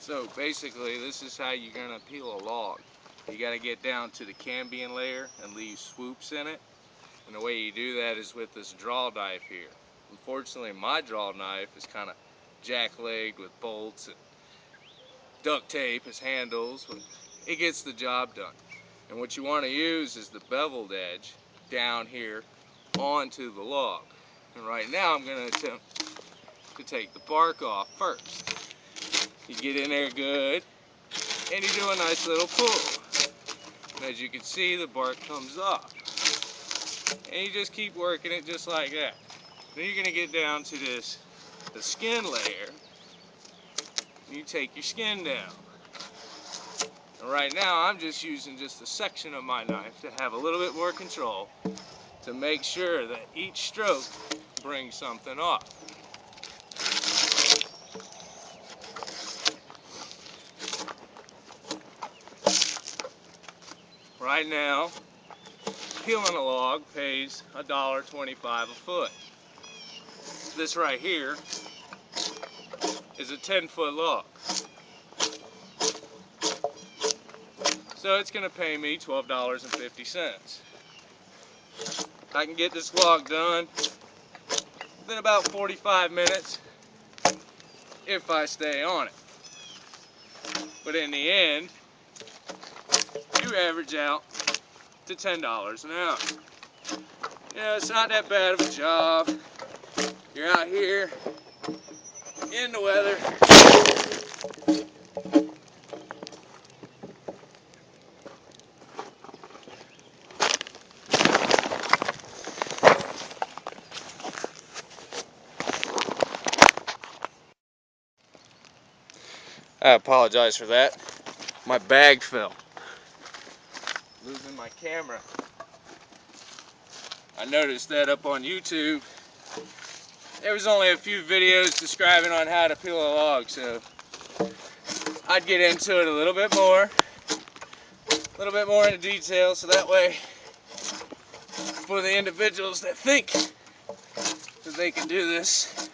So basically, this is how you're gonna peel a log. You gotta get down to the cambium layer and leave swoops in it. And the way you do that is with this draw knife here. Unfortunately, my draw knife is kind of jack-legged with bolts and duct tape as handles, but it gets the job done. And what you want to use is the beveled edge down here onto the log. And right now I'm going to attempt to take the bark off first. You get in there good, and you do a nice little pull. And as you can see, the bark comes off. And you just keep working it just like that. Then you're going to get down to the skin layer. And you take your skin down. And right now I'm just using just a section of my knife to have a little bit more control to make sure that each stroke brings something off. Right now, peeling a log pays $1.25 a foot. This right here is a 10-foot log. So it's going to pay me $12.50. I can get this log done within about 45 minutes if I stay on it. But in the end, you average out to $10 an hour. Yeah, it's not that bad of a job. You're out here in the weather. I apologize for that. My bag fell. Losing my camera. I noticed that up on YouTube, there was only a few videos describing on how to peel a log, so I'd get into it a little bit more into detail, so that way, for the individuals that think that they can do this,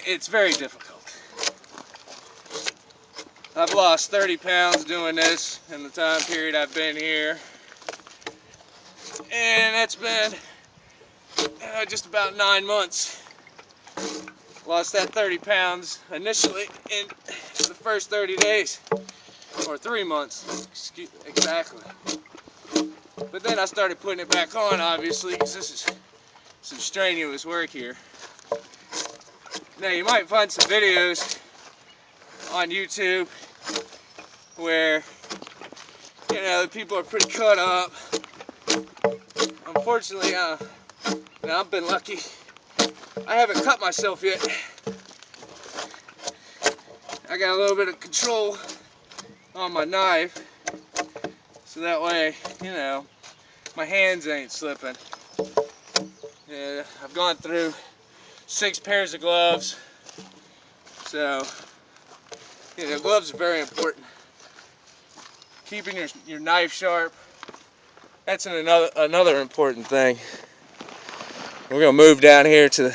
it's very difficult. I've lost 30 pounds doing this in the time period I've been here, and that's been just about 9 months. Lost that 30 pounds initially in the first 30 days, or 3 months, exactly. But then I started putting it back on, obviously, because this is some strenuous work here. Now you might find some videos on YouTube where, you know, people are pretty cut up. Unfortunately, I've been lucky. I haven't cut myself yet. I got a little bit of control on my knife, so that way, you know, my hands ain't slipping. Yeah, I've gone through 6 pairs of gloves, so, you know, gloves are very important. Keeping your knife sharp, that's another important thing. We're gonna move down here to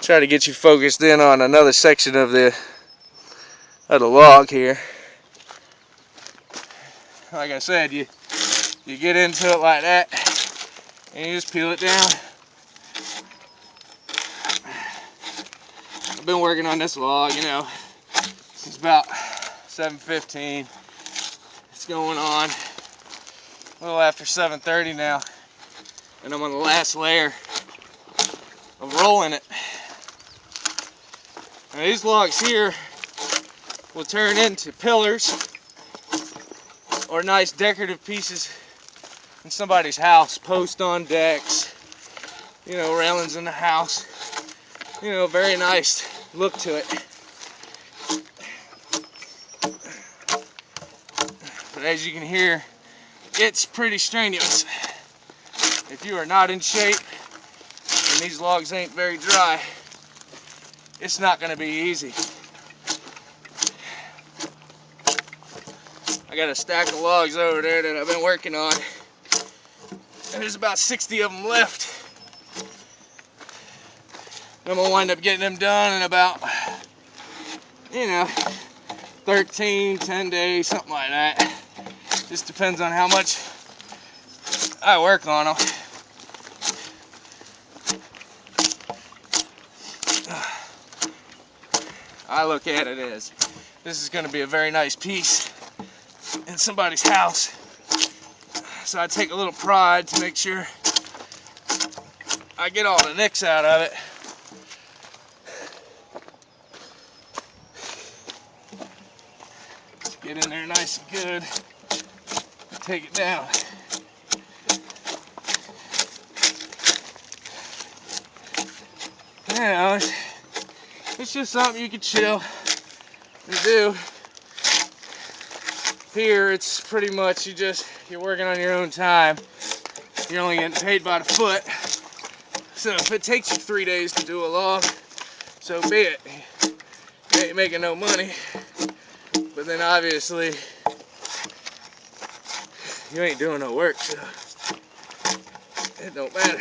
try to get you focused in on another section of the log here. Like I said, you get into it like that, and you just peel it down. I've been working on this log, you know, it's about 7:15. It's going on a little after 7:30 now, and I'm on the last layer of rolling it. Now these logs here will turn into pillars or nice decorative pieces in somebody's house, post on decks, you know, railings in the house, you know, very nice look to it. But as you can hear, it's pretty strenuous. If you are not in shape and these logs ain't very dry, it's not going to be easy. I got a stack of logs over there that I've been working on, and there's about 60 of them left. I'm going to wind up getting them done in about you know, 13, 10 days, something like that. Just depends on how much I work on them. I look at it as this is going to be a very nice piece in somebody's house. So I take a little pride to make sure I get all the nicks out of it. Get in there nice and good. Take it down. You know, it's just something you can chill and do. Here, it's pretty much you're working on your own time. You're only getting paid by the foot. So if it takes you 3 days to do a log, so be it. You ain't making no money. But then obviously, you ain't doing no work, so it don't matter.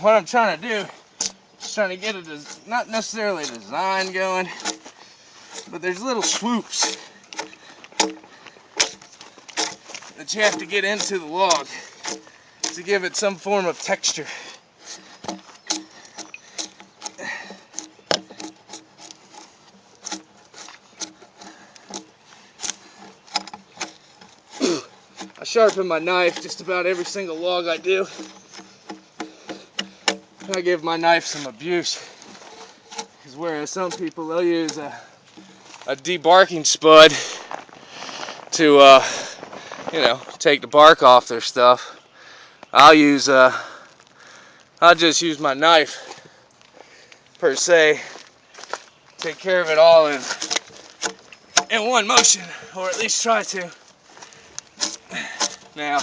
What I'm trying to do is trying to get not necessarily a design going, but there's little swoops that you have to get into the log to give it some form of texture. I sharpen my knife just about every single log I do. I give my knife some abuse, because whereas some people, they'll use a debarking spud to you know, take the bark off their stuff, I'll just use my knife per se, take care of it all in one motion, or at least try to. Now,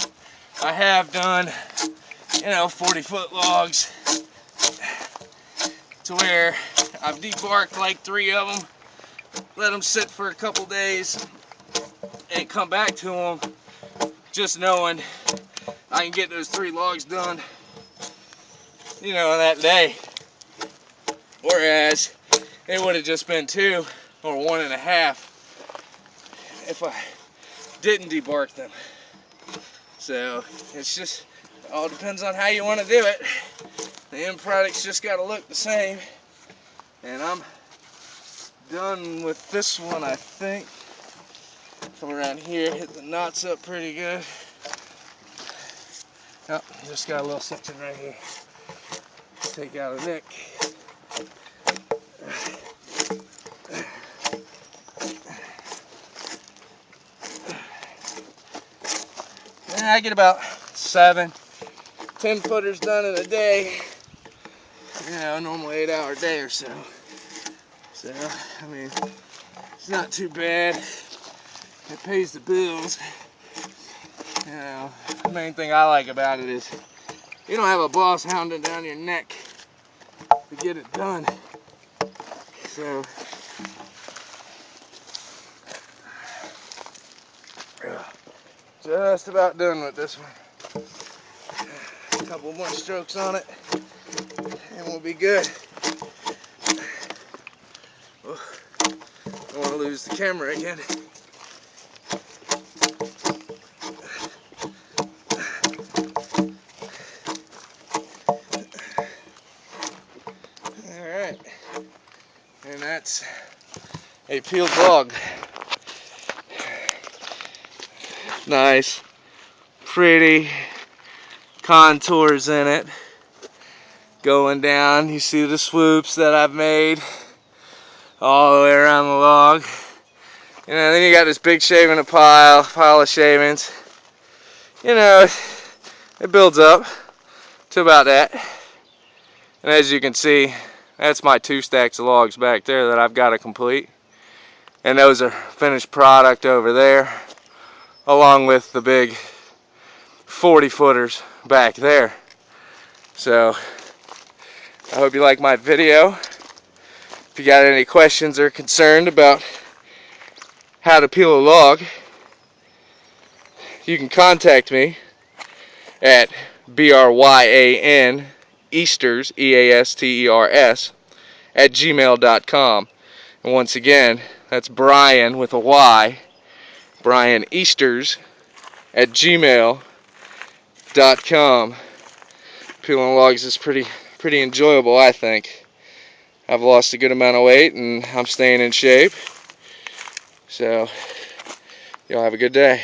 I have done, you know, 40-foot logs to where I've debarked like 3 of them, let them sit for a couple days, and come back to them just knowing I can get those 3 logs done, you know, that day. Whereas it would have just been 2 or 1.5 if I didn't debark them. So it's just, it all depends on how you want to do it. The end product's just got to look the same. And I'm done with this one, I think. Come around here, hit the knots up pretty good. Oh, just got a little section right here. Take out a nick. And I get about 7, 10 footers done in a day. You know, normal 8-hour day or so. So, I mean, it's not too bad. It pays the bills. You know, the main thing I like about it is you don't have a boss hounding down your neck to get it done. So, just about done with this one. A couple more strokes on it, and we'll be good. Oh, don't want to lose the camera again. Alright, and that's a peeled log. Nice, pretty contours in it. Going down, you see the swoops that I've made all the way around the log. You know, then you got this big shaving pile of shavings. You know, it builds up to about that. And as you can see, that's my 2 stacks of logs back there that I've got to complete. And those are finished product over there, along with the big 40-footers back there. So, I hope you like my video. If you got any questions or concerned about how to peel a log, you can contact me at bryan Easters, EASTERS, at gmail.com. And once again, that's Brian with a Y, Brian Easters at gmail.com. Peeling logs is pretty enjoyable, I think. I've lost a good amount of weight and I'm staying in shape. So, y'all have a good day.